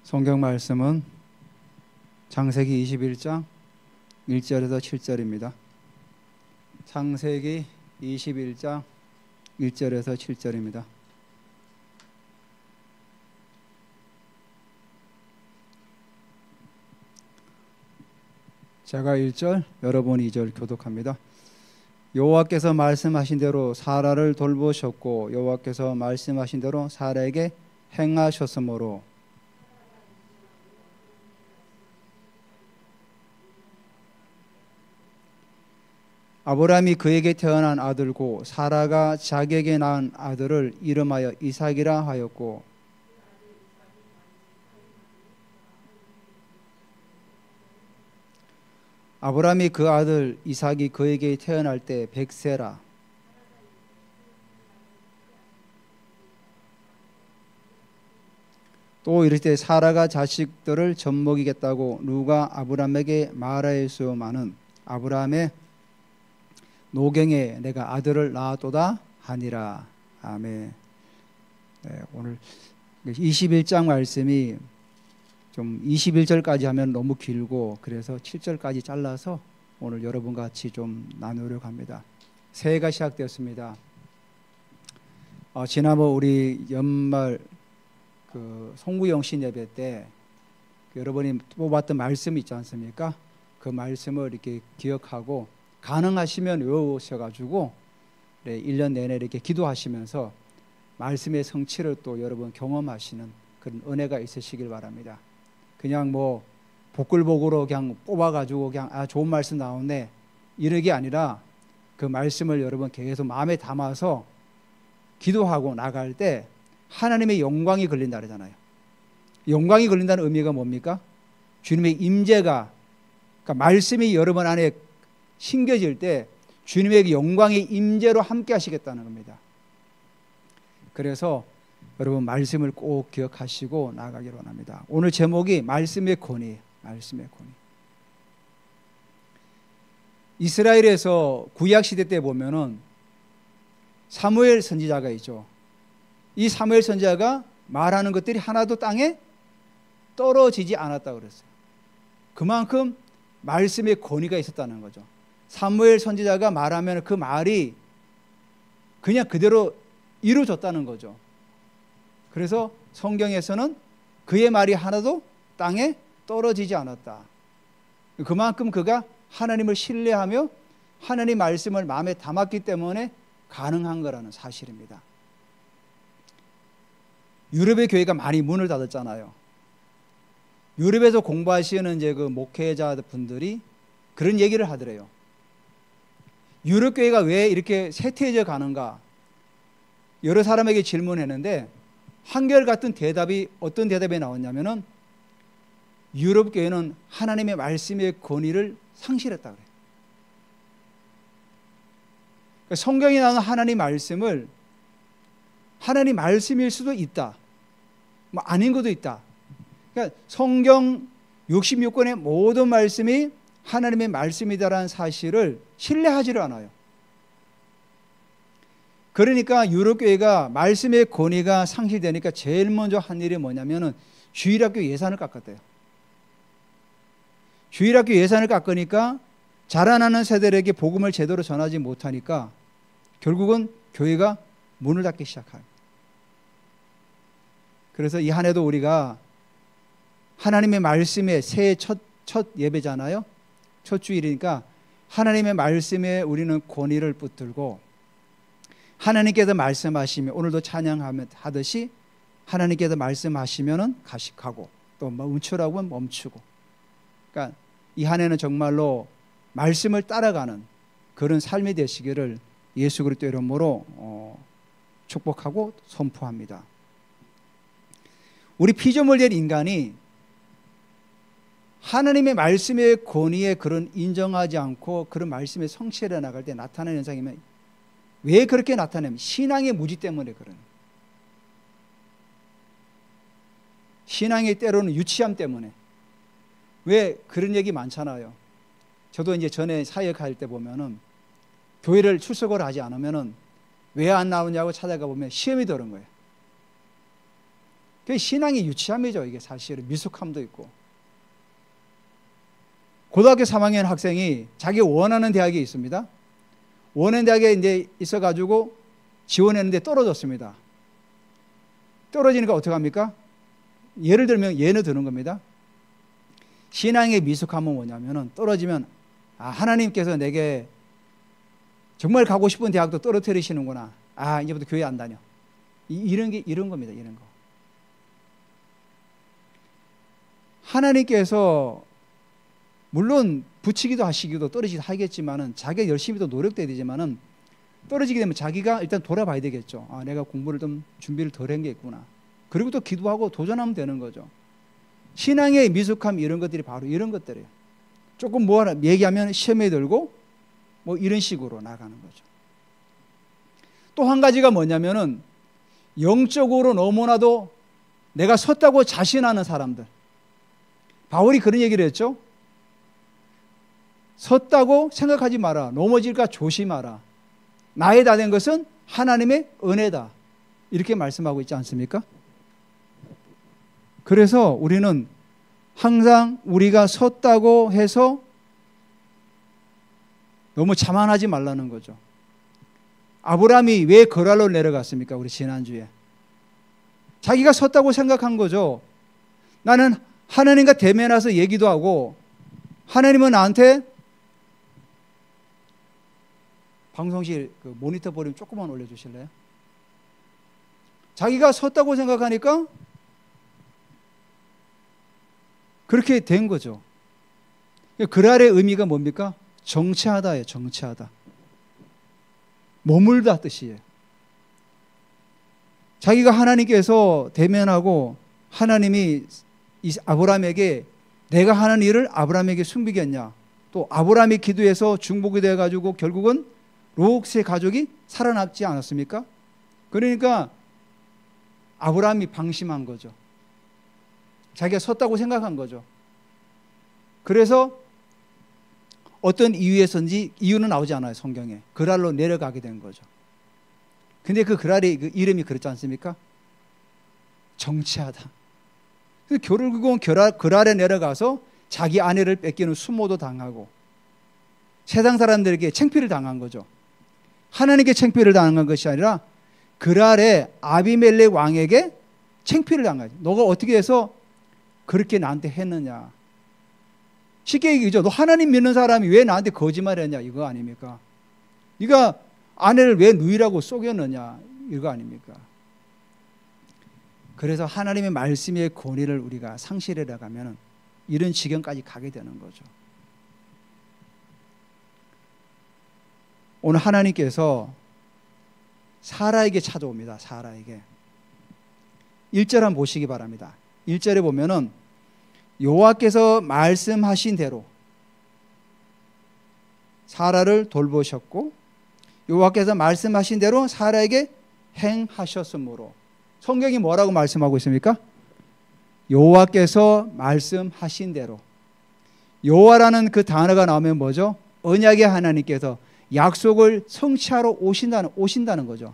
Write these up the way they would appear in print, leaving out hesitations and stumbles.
성경 말씀은 창세기 21장 1절에서 7절입니다. 창세기 21장 1절에서 7절입니다. 제가 1절, 여러분 2절 교독합니다. 여호와께서 말씀하신 대로 사라를 돌보셨고 여호와께서 말씀하신 대로 사라에게 행하셨으므로 아브라함이 그에게 태어난 아들고 사라가 자기에게 낳은 아들을 이름하여 이삭이라 하였고 아브라함이 그 아들 이삭이 그에게 태어날 때 100세라. 또 이럴 때 사라가 자식들을 젖먹이겠다고 누가 아브라함에게 말하였으마는 아브라함의 노경에 내가 아들을 낳았도다 하니라. 아멘. 네, 오늘 21장 말씀이 좀 21절까지 하면 너무 길고 그래서 7절까지 잘라서 오늘 여러분과 같이 좀 나누려고 합니다. 새해가 시작되었습니다. 지난번 우리 연말 그 송구영신 예배 때 여러분이 뽑았던 말씀이 있지 않습니까? 그 말씀을 이렇게 기억하고 가능하시면 외우셔가지고 1년 내내 이렇게 기도하시면서 말씀의 성취를 또 여러분 경험하시는 그런 은혜가 있으시길 바랍니다. 그냥 뭐 복글복으로 그냥 뽑아가지고 그냥 좋은 말씀 나오네 이러기 아니라 그 말씀을 여러분 계속 마음에 담아서 기도하고 나갈 때 하나님의 영광이 걸린다 그러잖아요. 영광이 걸린다는 의미가 뭡니까? 주님의 임재가 그러니까 말씀이 여러분 안에 심겨질 때 주님의 영광의 임재로 함께 하시겠다는 겁니다. 그래서 여러분 말씀을 꼭 기억하시고 나아가기를 원합니다. 오늘 제목이 말씀의 권위, 말씀의 권위. 이스라엘에서 구약 시대 때 보면은 사무엘 선지자가 있죠. 이 사무엘 선지자가 말하는 것들이 하나도 땅에 떨어지지 않았다고 그랬어요. 그만큼 말씀의 권위가 있었다는 거죠. 사무엘 선지자가 말하면 그 말이 그냥 그대로 이루어졌다는 거죠. 그래서 성경에서는 그의 말이 하나도 땅에 떨어지지 않았다. 그만큼 그가 하나님을 신뢰하며 하나님 말씀을 마음에 담았기 때문에 가능한 거라는 사실입니다. 유럽의 교회가 많이 문을 닫았잖아요. 유럽에서 공부하시는 이제 그 목회자분들이 그런 얘기를 하더래요. 유럽 교회가 왜 이렇게 쇠퇴해져 가는가? 여러 사람에게 질문했는데 한결같은 대답이 어떤 대답이 나왔냐면은 유럽 교회는 하나님의 말씀의 권위를 상실했다 그래요. 그러니까 성경에 나오는 하나님 말씀을 하나님 말씀일 수도 있다. 뭐 아닌 것도 있다. 그러니까 성경 66권의 모든 말씀이 하나님의 말씀이다라는 사실을 신뢰하지를 않아요. 그러니까 유럽교회가 말씀의 권위가 상실되니까 제일 먼저 한 일이 뭐냐면은 주일학교 예산을 깎았대요. 주일학교 예산을 깎으니까 자라나는 세대에게 복음을 제대로 전하지 못하니까 결국은 교회가 문을 닫기 시작해요. 그래서 이 한 해도 우리가 하나님의 말씀의 새해 첫 예배잖아요. 첫 주일이니까 하나님의 말씀에 우리는 권위를 붙들고 하나님께서 말씀하시면 오늘도 찬양하듯이 하나님께서 말씀하시면은 가식하고 또 멈추라고 하면 멈추고 그러니까 이 한 해는 정말로 말씀을 따라가는 그런 삶이 되시기를 예수 그리스도 이름으로 축복하고 선포합니다. 우리 피조물 된 인간이 하나님의 말씀의 권위에 그런 인정하지 않고 그런 말씀의 성취를 나갈 때 나타나는 현상이면 왜 그렇게 나타내면 신앙의 무지 때문에 그러는 신앙의 때로는 유치함 때문에 왜 그런 얘기 많잖아요. 저도 이제 전에 사역할 때 보면은 교회를 출석을 하지 않으면은 왜 안 나오냐고 찾아가 보면 시험이 들은 거예요. 그게 신앙의 유치함이죠. 이게 사실은 미숙함도 있고. 고등학교 3학년 학생이 자기 원하는 대학에 있습니다. 원하는 대학에 이제 있어가지고 지원했는데 떨어졌습니다. 떨어지니까 어떻게 합니까? 예를 들면 예를 드는 겁니다. 신앙의 미숙함은 뭐냐면은 떨어지면 하나님께서 내게 정말 가고 싶은 대학도 떨어뜨리시는구나. 이제부터 교회 안 다녀. 이런 겁니다. 이런 거. 하나님께서 물론 붙이기도 하시기도 떨어지기도 하겠지만은 자기가 열심히 또 노력돼야 되지만은 떨어지게 되면 자기가 일단 돌아봐야 되겠죠. 내가 공부를 좀 준비를 덜 한 게 있구나. 그리고 또 기도하고 도전하면 되는 거죠. 신앙의 미숙함 이런 것들이 바로 이런 것들이에요. 조금 뭐 하나 얘기하면 시험에 들고 뭐 이런 식으로 나가는 거죠. 또 한 가지가 뭐냐면은 영적으로 너무나도 내가 섰다고 자신하는 사람들. 바울이 그런 얘기를 했죠. 섰다고 생각하지 마라. 넘어질까 조심하라. 나의 다 된 것은 하나님의 은혜다. 이렇게 말씀하고 있지 않습니까? 그래서 우리는 항상 우리가 섰다고 해서 너무 자만하지 말라는 거죠. 아브라함이 왜 거랄로 내려갔습니까? 우리 지난주에. 자기가 섰다고 생각한 거죠. 나는 하나님과 대면해서 얘기도 하고 하나님은 나한테 방송실 그 모니터 볼륨 조금만 올려주실래요? 자기가 섰다고 생각하니까 그렇게 된 거죠. 그랄의 의미가 뭡니까? 정체하다예요. 정체하다. 머물다 뜻이에요. 자기가 하나님께서 대면하고 하나님이 아브라함에게 내가 하는 일을 아브라함에게 숨기겠냐. 또 아브라함이 기도해서 중보기 돼가지고 결국은 롯의 가족이 살아남지 않았습니까? 그러니까 아브라함이 방심한 거죠. 자기가 섰다고 생각한 거죠. 그래서 어떤 이유에서인지 이유는 나오지 않아요. 성경에. 그랄로 내려가게 된 거죠. 근데 그 그랄의 그 이름이 그렇지 않습니까? 정체하다. 결국은 그랄에 내려가서 자기 아내를 뺏기는 수모도 당하고 세상 사람들에게 창피를 당한 거죠. 하나님께 창피를 당한 것이 아니라 그랄의 아비멜렉 왕에게 창피를 당한 거죠. 너가 어떻게 해서 그렇게 나한테 했느냐. 쉽게 얘기죠. 너 하나님 믿는 사람이 왜 나한테 거짓말했냐 이거 아닙니까? 네가 아내를 왜 누이라고 속였느냐 이거 아닙니까? 그래서 하나님의 말씀의 권위를 우리가 상실해 나가면 이런 지경까지 가게 되는 거죠. 오늘 하나님께서 사라에게 찾아옵니다. 사라에게. 1절 한번 보시기 바랍니다. 1절에 보면은 여호와께서 말씀하신 대로 사라를 돌보셨고 여호와께서 말씀하신 대로 사라에게 행하셨으므로. 성경이 뭐라고 말씀하고 있습니까? 여호와께서 말씀하신 대로. 여호와라는 그 단어가 나오면 뭐죠? 언약의 하나님께서 약속을 성취하러 오신다는 거죠.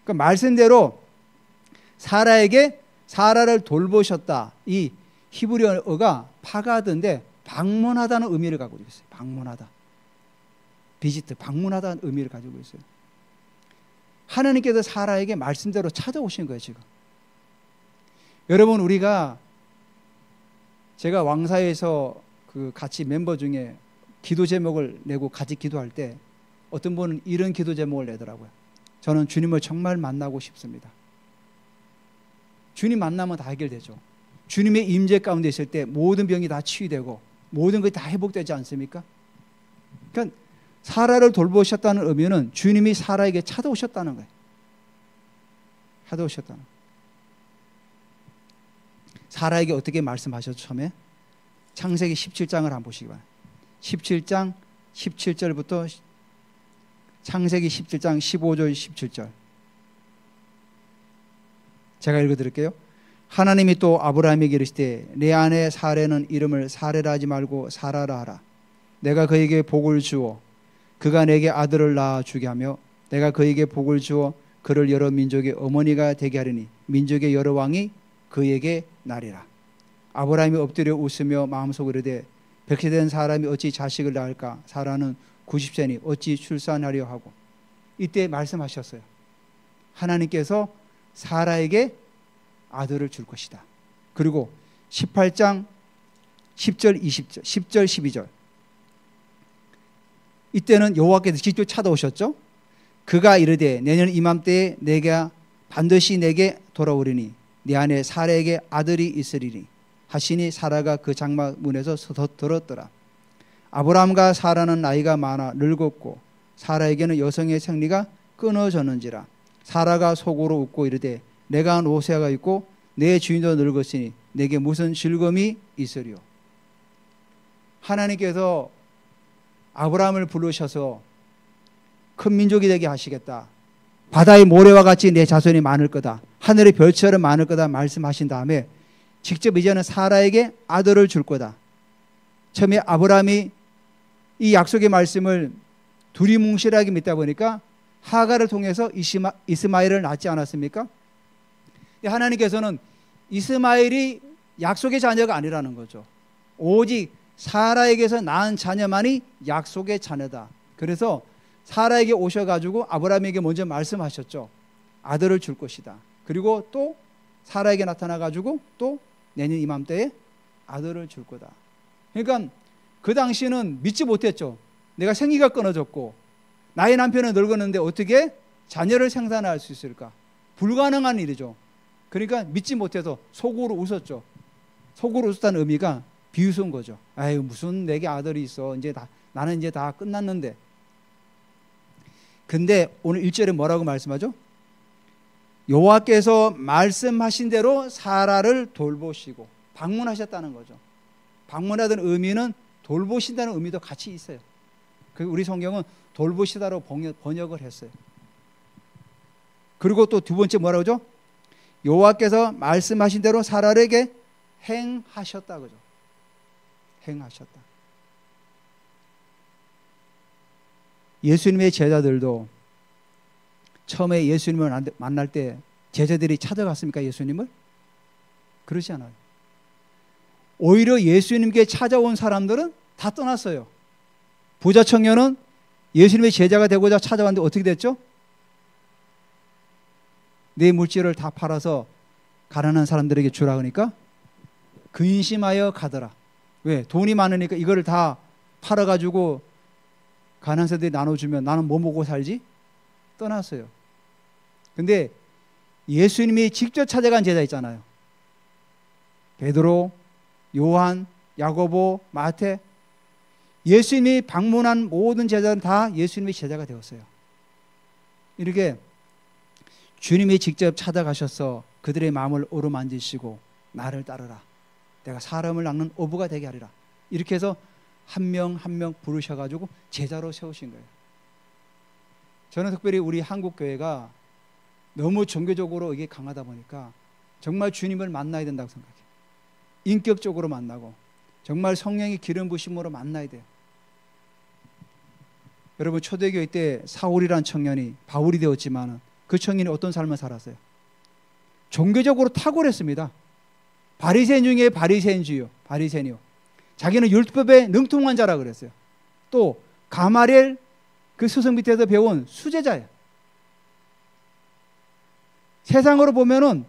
그러니까 말씀대로 사라에게 사라를 돌보셨다. 이 히브리어가 파가드인데 방문하다는 의미를 가지고 있어요. 방문하다. 비지트, 방문하다는 의미를 가지고 있어요. 하나님께서 사라에게 말씀대로 찾아오신 거예요, 지금. 여러분, 제가 왕사에서 그 같이 멤버 중에 기도 제목을 내고 같이 기도할 때 어떤 분은 이런 기도 제목을 내더라고요. 저는 주님을 정말 만나고 싶습니다. 주님 만나면 다 해결되죠. 주님의 임재 가운데 있을 때 모든 병이 다 치유되고 모든 것이 다 회복되지 않습니까? 그러니까 사라를 돌보셨다는 의미는 주님이 사라에게 찾아오셨다는 거예요. 찾아오셨다는 거예요. 사라에게 어떻게 말씀하셨죠? 처음에 창세기 17장을 한번 보시기 바랍니다. 17장 17절부터 창세기 17장 15절 17절 제가 읽어드릴게요. 하나님이 또 아브라함에게 이르시되 내 아내 사레는 이름을 사레라 하지 말고 사라라 하라. 내가 그에게 복을 주어 그가 내게 아들을 낳아 주게 하며 내가 그에게 복을 주어 그를 여러 민족의 어머니가 되게 하리니 민족의 여러 왕이 그에게 나리라. 아브라함이 엎드려 웃으며 마음속으로 이르되 100세 된 사람이 어찌 자식을 낳을까? 사라는 90세니 어찌 출산하려 하고. 이때 말씀하셨어요. 하나님께서 사라에게 아들을 줄 것이다. 그리고 18장 10절 20절 10절 12절 이때는 여호와께서 직접 찾아오셨죠. 그가 이르되 내년 이맘때에 내가 반드시 내게 돌아오리니 네 안에 사라에게 아들이 있으리니 하시니 사라가 그 장막 문에서 들었더라. 아브라함과 사라는 나이가 많아 늙었고 사라에게는 여성의 생리가 끊어졌는지라. 사라가 속으로 웃고 이르되 내가 노쇠가 있고 내 주인도 늙었으니 내게 무슨 즐거움이 있으리요. 하나님께서 아브라함을 부르셔서 큰 민족이 되게 하시겠다. 바다의 모래와 같이 내 자손이 많을 거다. 하늘의 별처럼 많을 거다 말씀하신 다음에 직접 이제는 사라에게 아들을 줄 거다. 처음에 아브라함이 이 약속의 말씀을 두리뭉실하게 믿다 보니까 하가를 통해서 이스마엘을 낳지 않았습니까? 하나님께서는 이스마엘이 약속의 자녀가 아니라는 거죠. 오직 사라에게서 낳은 자녀만이 약속의 자녀다. 그래서 사라에게 오셔가지고 아브라함에게 먼저 말씀하셨죠. 아들을 줄 것이다. 그리고 또 사라에게 나타나가지고 또 내년 이맘때에 아들을 줄 거다. 그러니까 그 당시는 믿지 못했죠. 내가 생기가 끊어졌고 나의 남편은 늙었는데 어떻게 자녀를 생산할 수 있을까? 불가능한 일이죠. 그러니까 믿지 못해서 속으로 웃었죠. 속으로 웃었다는 의미가 비웃은 거죠. 아유, 무슨 내게 아들이 있어. 나는 이제 다 끝났는데. 근데 오늘 1절에 뭐라고 말씀하죠? 여호와께서 말씀하신 대로 사라를 돌보시고 방문하셨다는 거죠. 방문하던 의미는 돌보신다는 의미도 같이 있어요. 우리 성경은 돌보시다로 번역을 했어요. 그리고 또 두 번째 뭐라고 하죠? 여호와께서 말씀하신 대로 사라에게 행하셨다 그죠? 행하셨다. 예수님의 제자들도 처음에 예수님을 만날 때 제자들이 찾아갔습니까? 예수님을? 그러지 않아요. 오히려 예수님께 찾아온 사람들은 다 떠났어요. 부자 청년은 예수님의 제자가 되고자 찾아왔는데 어떻게 됐죠? 내 물질을 다 팔아서 가난한 사람들에게 주라 그러니까 근심하여 가더라. 왜? 돈이 많으니까 이거를 다 팔아가지고 가난한 사람들이 나눠주면 나는 뭐 먹고 살지? 떠났어요. 근데 예수님이 직접 찾아간 제자 있잖아요. 베드로, 요한, 야고보, 마태. 예수님이 방문한 모든 제자는 다 예수님의 제자가 되었어요. 이렇게 주님이 직접 찾아가셔서 그들의 마음을 어루만지시고 나를 따르라. 내가 사람을 낚는 어부가 되게 하리라. 이렇게 해서 한 명 한 명 부르셔가지고 제자로 세우신 거예요. 저는 특별히 우리 한국 교회가 너무 종교적으로 이게 강하다 보니까 정말 주님을 만나야 된다고 생각해요. 인격적으로 만나고 정말 성령의 기름 부심으로 만나야 돼요. 여러분 초대교회 때 사울이라는 청년이 바울이 되었지만 그 청년이 어떤 삶을 살았어요? 종교적으로 탁월했습니다. 바리새인 중에 바리새인이요. 자기는 율법에 능통한 자라 그랬어요. 또 가마리엘 그 스승 밑에서 배운 수제자예요. 세상으로 보면은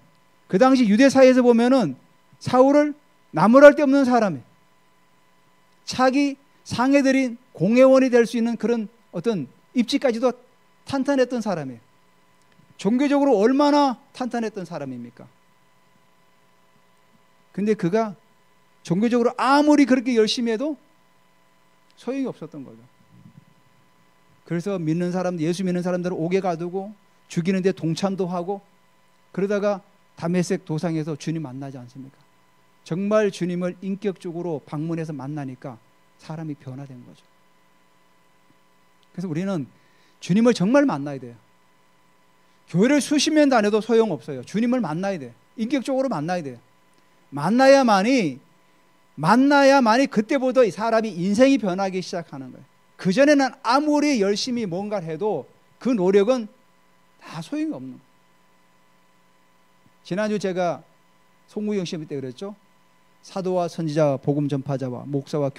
그 당시 유대 사회에서 보면은 사울을 나무랄 데 없는 사람이에요. 차기 상해들인 공회원이 될 수 있는 그런 어떤 입지까지도 탄탄했던 사람이에요. 종교적으로 얼마나 탄탄했던 사람입니까? 근데 그가 종교적으로 아무리 그렇게 열심히 해도 소용이 없었던 거죠. 그래서 믿는 사람들, 예수 믿는 사람들을 옥에 가두고 죽이는데 동참도 하고 그러다가 다메섹 도상에서 주님 만나지 않습니까? 정말 주님을 인격적으로 방문해서 만나니까 사람이 변화된 거죠. 그래서 우리는 주님을 정말 만나야 돼요. 교회를 수십 년 다녀도 소용없어요. 주님을 만나야 돼요. 인격적으로 만나야 돼요. 만나야만이 그때부터 이 사람이 인생이 변하기 시작하는 거예요. 그전에는 아무리 열심히 뭔가를 해도 그 노력은 다 소용이 없는 거예요. 지난주 제가 송구영 시험 때 그랬죠. 사도와 선지자와 복음 전파자와 목사와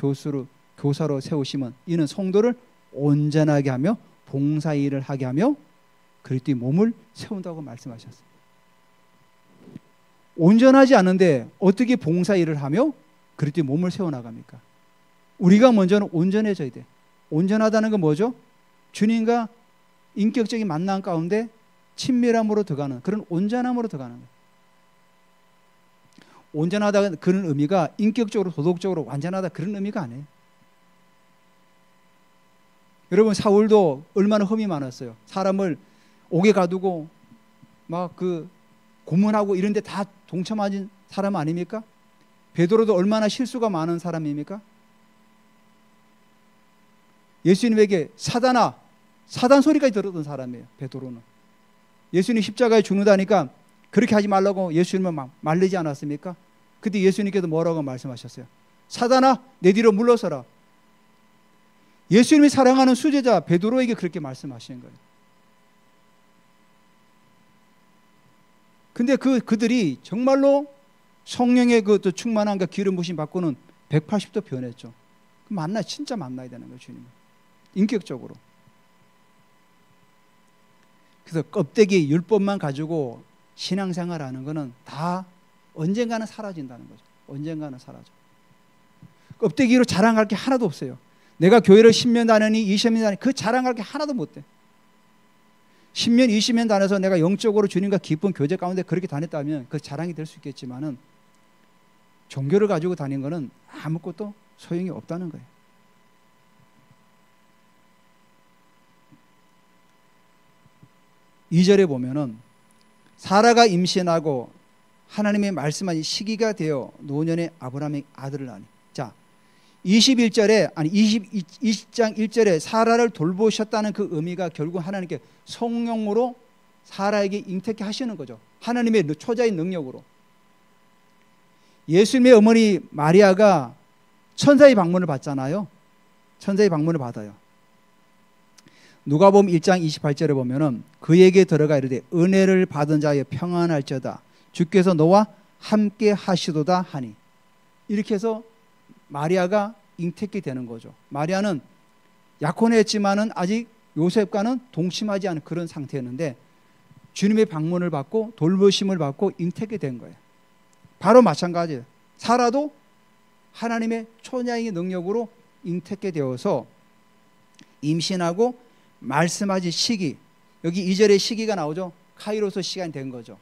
교사로 세우심은 이는 성도를 온전하게 하며 봉사일을 하게 하며 그리스도의 몸을 세운다고 말씀하셨어요. 온전하지 않은데 어떻게 봉사일을 하며 그리스도의 몸을 세워나갑니까? 우리가 먼저는 온전해져야 돼. 온전하다는 건 뭐죠? 주님과 인격적인 만남 가운데 친밀함으로 들어가는 그런 온전함으로 들어가는 거예요. 온전하다 그런 의미가 인격적으로 도덕적으로 완전하다 그런 의미가 아니에요. 여러분 사울도 얼마나 흠이 많았어요. 사람을 옥에 가두고 막 그 고문하고 이런 데 다 동참하는 사람 아닙니까? 베드로도 얼마나 실수가 많은 사람입니까? 예수님에게 사단아, 사단 소리까지 들었던 사람이에요. 베드로는. 예수님 십자가에 죽는다니까 그렇게 하지 말라고 예수님을 막 말리지 않았습니까? 그때 예수님께서 뭐라고 말씀하셨어요? 사단아, 내 뒤로 물러서라. 예수님이 사랑하는 수제자 베드로에게 그렇게 말씀하시는 거예요. 근데 그들이 정말로 성령의 그 충만함과 기름 부심 받고는 180도 변했죠. 진짜 만나야 되는 거예요, 주님을. 인격적으로. 그래서 껍데기 율법만 가지고 신앙생활하는 거는 다 언젠가는 사라진다는 거죠. 언젠가는 사라져. 껍데기로 자랑할 게 하나도 없어요. 내가 교회를 10년 다니니 20년 다니니 그 자랑할 게 하나도 못 돼. 10년 20년 다녀서 내가 영적으로 주님과 깊은 교제 가운데 그렇게 다녔다면 그 자랑이 될 수 있겠지만은 종교를 가지고 다니는 거는 아무것도 소용이 없다는 거예요. 이 절에 보면은 사라가 임신하고 하나님의 말씀하신 시기가 되어 노년의 아브라함의 아들을 낳으니. 자, 20장 1절에 사라를 돌보셨다는 그 의미가 결국 하나님께 성령으로 사라에게 잉태케 하시는 거죠. 하나님의 초자의 능력으로. 예수님의 어머니 마리아가 천사의 방문을 받잖아요. 천사의 방문을 받아요. 누가복음 1장 28절에 보면은 그에게 들어가 이르되 은혜를 받은 자여 평안할지어다 주께서 너와 함께 하시도다 하니. 이렇게 해서 마리아가 잉태케 되는 거죠. 마리아는 약혼했지만은 아직 요셉과는 동침하지 않은 그런 상태였는데 주님의 방문을 받고 돌보심을 받고 잉태케 된 거예요. 바로 마찬가지예요. 사라도 하나님의 초자의 능력으로 잉태케 되어서 임신하고 말씀하신 시기, 여기 2절에 시기가 나오죠. 카이로스 시간이 된 거죠.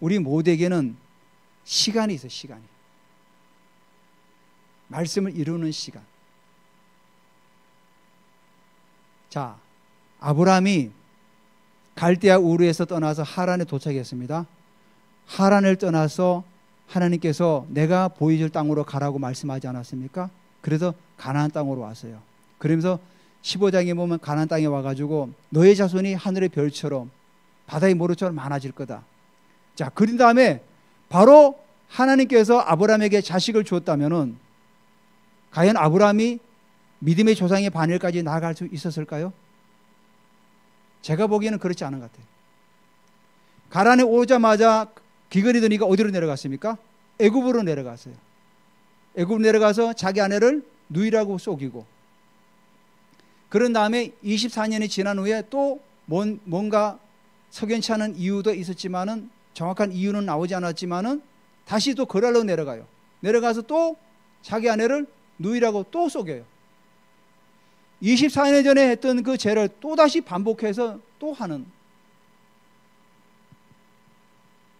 우리 모두에게는 시간이 있어요. 시간이. 말씀을 이루는 시간. 자, 아브라함이 갈대아 우르에서 떠나서 하란에 도착했습니다. 하란을 떠나서 하나님께서 내가 보여줄 땅으로 가라고 말씀하지 않았습니까? 그래서 가나안 땅으로 왔어요. 그러면서 15장에 보면 가나안 땅에 와가지고 너의 자손이 하늘의 별처럼 바다의 모래처럼 많아질 거다. 자, 그런 다음에 바로 하나님께서 아브라함에게 자식을 주었다면은 과연 아브라함이 믿음의 조상의 반열까지 나아갈 수 있었을까요? 제가 보기에는 그렇지 않은 것 같아요. 가나안에 오자마자 기근이 드니까 어디로 내려갔습니까? 애굽으로 내려갔어요. 애굽 내려가서 자기 아내를 누이라고 속이고, 그런 다음에 24년이 지난 후에 또 뭔가 석연치 않은 이유도 있었지만은 정확한 이유는 나오지 않았지만은 다시 또 거랄로 내려가요. 내려가서 또 자기 아내를 누이라고 또 속여요. 24년 전에 했던 그 죄를 또 다시 반복해서 또 하는.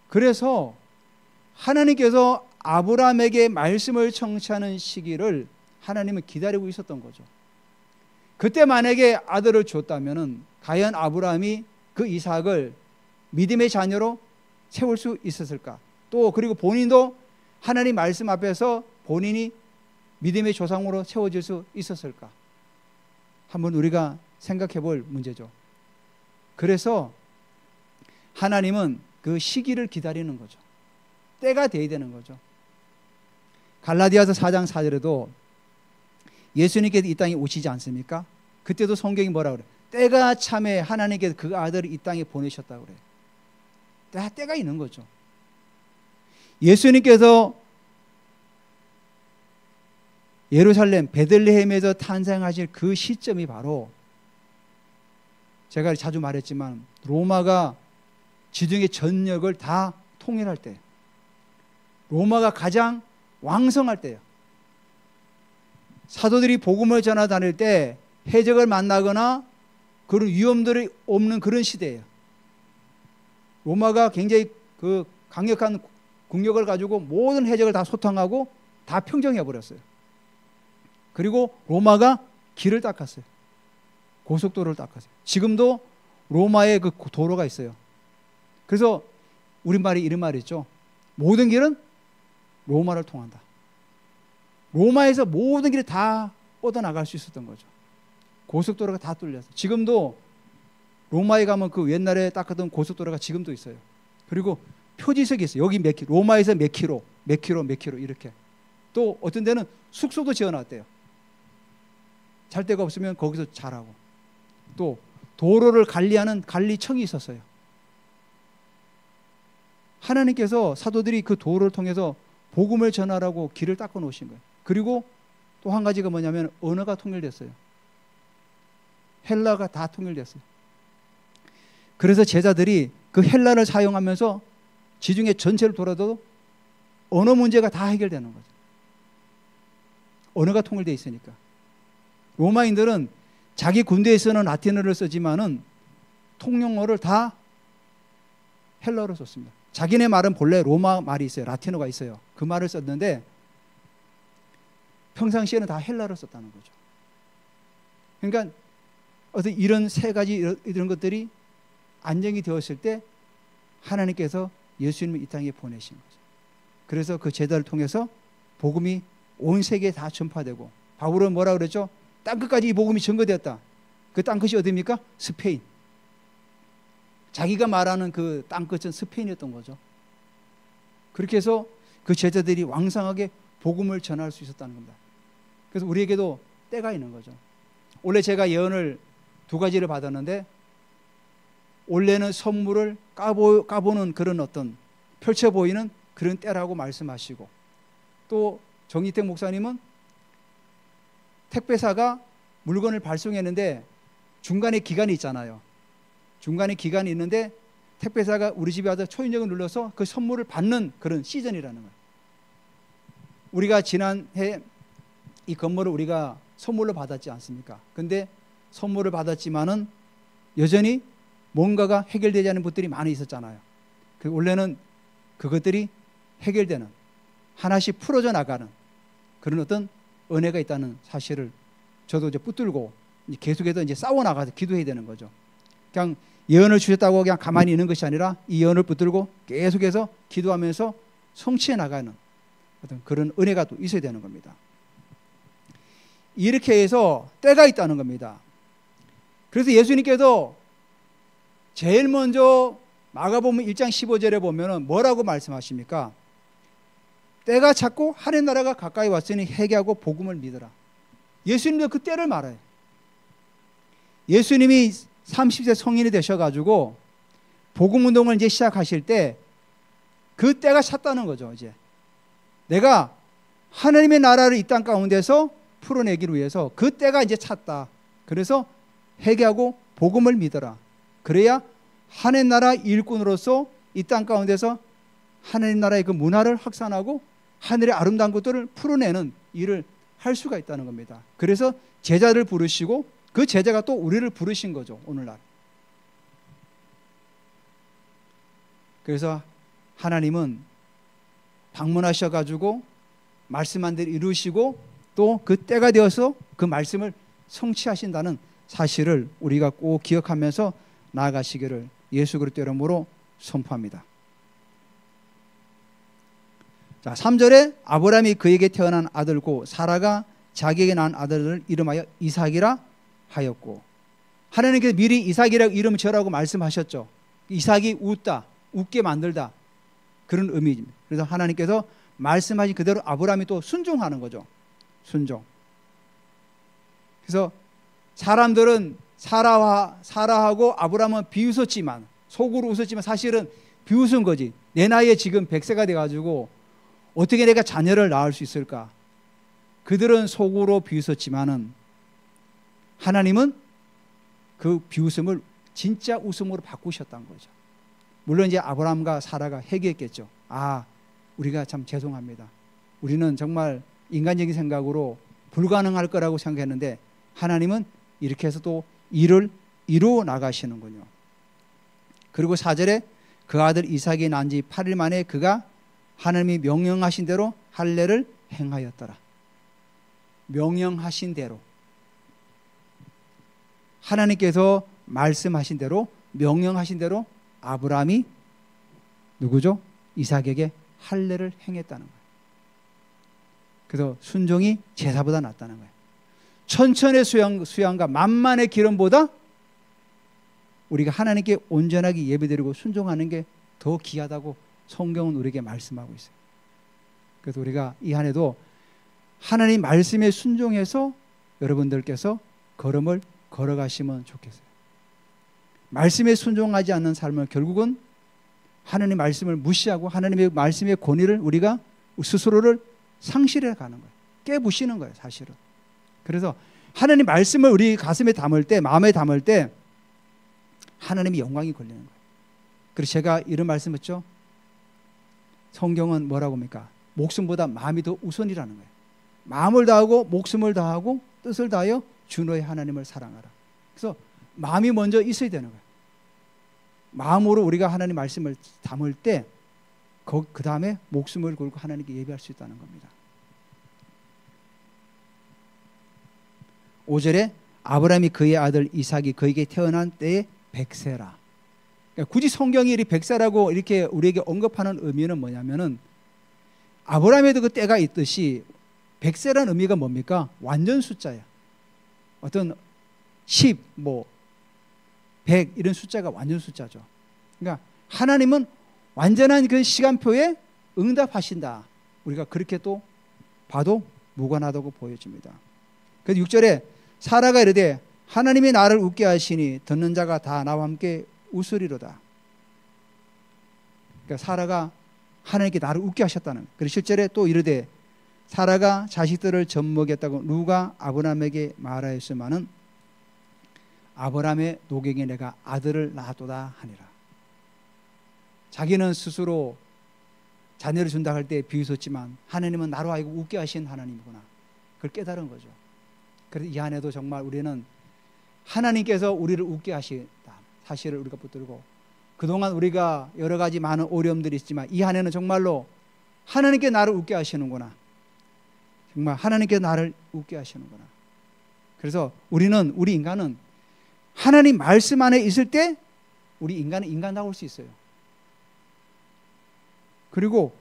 그래서 하나님께서 아브라함에게 말씀을 청취하는 시기를 하나님은 기다리고 있었던 거죠. 그때 만약에 아들을 줬다면은 과연 아브라함이 그 이삭을 믿음의 자녀로 세울 수 있었을까? 또 그리고 본인도 하나님 말씀 앞에서 본인이 믿음의 조상으로 세워질 수 있었을까? 한번 우리가 생각해 볼 문제죠. 그래서 하나님은 그 시기를 기다리는 거죠. 때가 돼야 되는 거죠. 갈라디아서 4장 4절에도 예수님께서 이 땅에 오시지 않습니까? 그때도 성경이 뭐라 그래? 때가 참에 하나님께서 그 아들을 이 땅에 보내셨다고 그래요. 때가 있는 거죠. 예수님께서 예루살렘 베들레헴에서 탄생하실 그 시점이 바로 제가 자주 말했지만 로마가 지중해 전역을 다 통일할 때, 로마가 가장 왕성할 때예요. 사도들이 복음을 전하 다닐 때 해적을 만나거나 그런 위험들이 없는 그런 시대예요. 로마가 굉장히 그 강력한 국력을 가지고 모든 해적을 다 소탕하고 다 평정해 버렸어요. 그리고 로마가 길을 닦았어요. 고속도로를 닦았어요. 지금도 로마에 그 도로가 있어요. 그래서 우리말이 이런 말이 있죠. 모든 길은 로마를 통한다. 로마에서 모든 길이 다 뻗어나갈 수 있었던 거죠. 고속도로가 다 뚫렸어요. 지금도 로마에 가면 그 옛날에 닦았던 고속도로가 지금도 있어요. 그리고 표지석이 있어요. 여기 몇 킬로, 로마에서 몇 킬로, 몇 킬로, 몇 킬로 이렇게. 또 어떤 데는 숙소도 지어놨대요. 잘 데가 없으면 거기서 자라고. 또 도로를 관리하는 관리청이 있었어요. 하나님께서 사도들이 그 도로를 통해서 복음을 전하라고 길을 닦아 놓으신 거예요. 그리고 또 한 가지가 뭐냐면 언어가 통일됐어요. 헬라가 다 통일됐어요. 그래서 제자들이 그 헬라를 사용하면서 지중해 전체를 돌아도 언어 문제가 다 해결되는 거죠. 언어가 통일되어 있으니까. 로마인들은 자기 군대에서는 라틴어를 쓰지만은 통용어를 다 헬라어로 썼습니다. 자기네 말은 본래 로마 말이 있어요. 라틴어가 있어요. 그 말을 썼는데 평상시에는 다 헬라어를 썼다는 거죠. 그러니까 어떤 이런 세 가지 이런 것들이 안정이 되었을 때 하나님께서 예수님을 이 땅에 보내신 거죠. 그래서 그 제자를 통해서 복음이 온 세계에 다 전파되고, 바울은 뭐라 그랬죠? 땅끝까지 이 복음이 전거되었다. 그 땅끝이 어디입니까? 스페인. 자기가 말하는 그 땅끝은 스페인이었던 거죠. 그렇게 해서 그 제자들이 왕성하게 복음을 전할 수 있었다는 겁니다. 그래서 우리에게도 때가 있는 거죠. 원래 제가 예언을 두 가지를 받았는데, 원래는 선물을 까보는 그런 어떤 펼쳐 보이는 그런 때라고 말씀하시고, 또 정희택 목사님은 택배사가 물건을 발송했는데 중간에 기간이 있잖아요. 중간에 기간이 있는데 택배사가 우리 집에 와서 초인종을 눌러서 그 선물을 받는 그런 시즌이라는 거예요. 우리가 지난해 이 건물을 우리가 선물로 받았지 않습니까? 근데 선물을 받았지만은 여전히 뭔가가 해결되지 않은 것들이 많이 있었잖아요. 원래는 그것들이 해결되는, 하나씩 풀어져 나가는 그런 어떤 은혜가 있다는 사실을 저도 이제 붙들고 계속해서 이제 싸워 나가서 기도해야 되는 거죠. 그냥 예언을 주셨다고 그냥 가만히 있는 것이 아니라 이 예언을 붙들고 계속해서 기도하면서 성취해 나가는 어떤 그런 은혜가 또 있어야 되는 겁니다. 이렇게 해서 때가 있다는 겁니다. 그래서 예수님께서 제일 먼저 마가복음 1장 15절에 보면은 뭐라고 말씀하십니까? 때가 찼고 하나님 나라가 가까이 왔으니 회개하고 복음을 믿어라. 예수님도 그 때를 말해요. 예수님이 30세 성인이 되셔가지고 복음 운동을 이제 시작하실 때 그 때가 찼다는 거죠. 이제 내가 하나님의 나라를 이 땅 가운데서 풀어내기를 위해서 그 때가 이제 찼다. 그래서 회개하고 복음을 믿어라. 그래야 하나님 나라 일꾼으로서 이 땅 가운데서 하나님 나라의 그 문화를 확산하고 하늘의 아름다운 것들을 풀어내는 일을 할 수가 있다는 겁니다. 그래서 제자를 부르시고 그 제자가 또 우리를 부르신 거죠. 오늘날. 그래서 하나님은 방문하셔가지고 말씀한 대로 이루시고 또 그 때가 되어서 그 말씀을 성취하신다는 사실을 우리가 꼭 기억하면서 나아가시기를 예수 그리스도 이름으로 선포합니다. 자, 3절에 아브라함이 그에게 태어난 아들고 사라가 자기에게 낳은 아들을 이름하여 이삭이라 하였고, 하나님께서 미리 이삭이라고 이름을 지으라고 말씀하셨죠. 이삭이 웃다, 웃게 만들다, 그런 의미입니다. 그래서 하나님께서 말씀하신 그대로 아브라함이 또 순종하는 거죠. 순종. 그래서 사람들은 사라하고 아브라함은 비웃었지만, 속으로 웃었지만 사실은 비웃은 거지. 내 나이에 지금 100세가 돼가지고 어떻게 내가 자녀를 낳을 수 있을까? 그들은 속으로 비웃었지만은 하나님은 그 비웃음을 진짜 웃음으로 바꾸셨다는 거죠. 물론 이제 아브라함과 사라가 회개했겠죠. 아, 우리가 참 죄송합니다. 우리는 정말 인간적인 생각으로 불가능할 거라고 생각했는데 하나님은 이렇게 해서 또 일을 이루어 나가시는군요. 그리고 4절에 그 아들 이삭이 난 지 8일 만에 그가 하나님이 명령하신 대로 할례를 행하였더라. 명령하신 대로, 하나님께서 말씀하신 대로, 명령하신 대로 아브라함이 누구죠? 이삭에게 할례를 행했다는 거예요. 그래서 순종이 제사보다 낫다는 거예요. 천천의 수양과 만만의 기름보다 우리가 하나님께 온전하게 예배드리고 순종하는 게 더 귀하다고 성경은 우리에게 말씀하고 있어요. 그래서 우리가 이 한 해도 하나님 말씀에 순종해서 여러분들께서 걸음을 걸어가시면 좋겠어요. 말씀에 순종하지 않는 삶은 결국은 하나님 말씀을 무시하고 하나님의 말씀의 권위를 우리가 스스로를 상실해 가는 거예요. 깨부시는 거예요, 사실은. 그래서 하나님 말씀을 우리 가슴에 담을 때, 마음에 담을 때 하나님의 영광이 걸리는 거예요. 그래서 제가 이런 말씀했죠. 성경은 뭐라고 합니까? 목숨보다 마음이 더 우선이라는 거예요. 마음을 다하고 목숨을 다하고 뜻을 다하여 주 너의 하나님을 사랑하라. 그래서 마음이 먼저 있어야 되는 거예요. 마음으로 우리가 하나님 말씀을 담을 때 그 다음에 목숨을 걸고 하나님께 예배할 수 있다는 겁니다. 5절에 아브라함이 그의 아들 이삭이 그에게 태어난 때에 100세라. 그러니까 굳이 성경이 이 100세라고 이렇게 우리에게 언급하는 의미는 뭐냐면은 아브라함에도 그 때가 있듯이 100세라는 의미가 뭡니까? 완전 숫자야. 어떤 10, 100 이런 숫자가 완전 숫자죠. 그러니까 하나님은 완전한 그 시간표에 응답하신다. 우리가 그렇게 또 봐도 무관하다고 보여집니다. 그래서 6절에 사라가 이르되 하나님이 나를 웃게 하시니 듣는 자가 다 나와 함께 웃으리로다. 그러니까 사라가 하나님께 나를 웃게 하셨다는 거예요. 그리고 실제로 또 이르되 사라가 자식들을 젖먹였다고 누가 아브라함에게 말하였으마는 아브라함의 노경에 내가 아들을 낳았도다 하니라. 자기는 스스로 자녀를 준다 할 때 비웃었지만 하나님은 나로 하여금 웃게 하신 하나님이구나. 그걸 깨달은 거죠. 그래서 이 안에도 정말 우리는 하나님께서 우리를 웃게 하시다 사실을 우리가 붙들고 그동안 우리가 여러 가지 많은 어려움들이 있지만 이 안에는 정말로 하나님께 나를 웃게 하시는구나. 정말 하나님께 나를 웃게 하시는구나. 그래서 우리 인간은 하나님 말씀 안에 있을 때 우리 인간은 인간다울 수 있어요. 그리고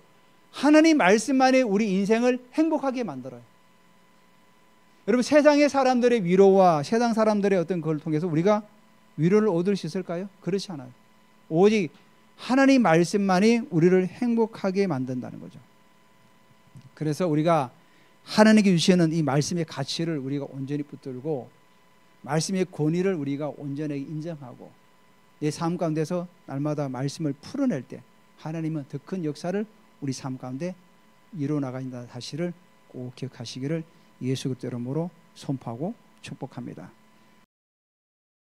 하나님 말씀만이 우리 인생을 행복하게 만들어요. 여러분 세상의 사람들의 위로와 세상 사람들의 어떤 걸 통해서 우리가 위로를 얻을 수 있을까요? 그렇지 않아요. 오직 하나님 말씀만이 우리를 행복하게 만든다는 거죠. 그래서 우리가 하나님께 주시는 이 말씀의 가치를 우리가 온전히 붙들고 말씀의 권위를 우리가 온전히 인정하고 내 삶 가운데서 날마다 말씀을 풀어낼 때 하나님은 더 큰 역사를 우리 삶 가운데 이루어 나가신다는 사실을 꼭 기억하시기를 예수 그리스도 이름으로 선포하고 축복합니다.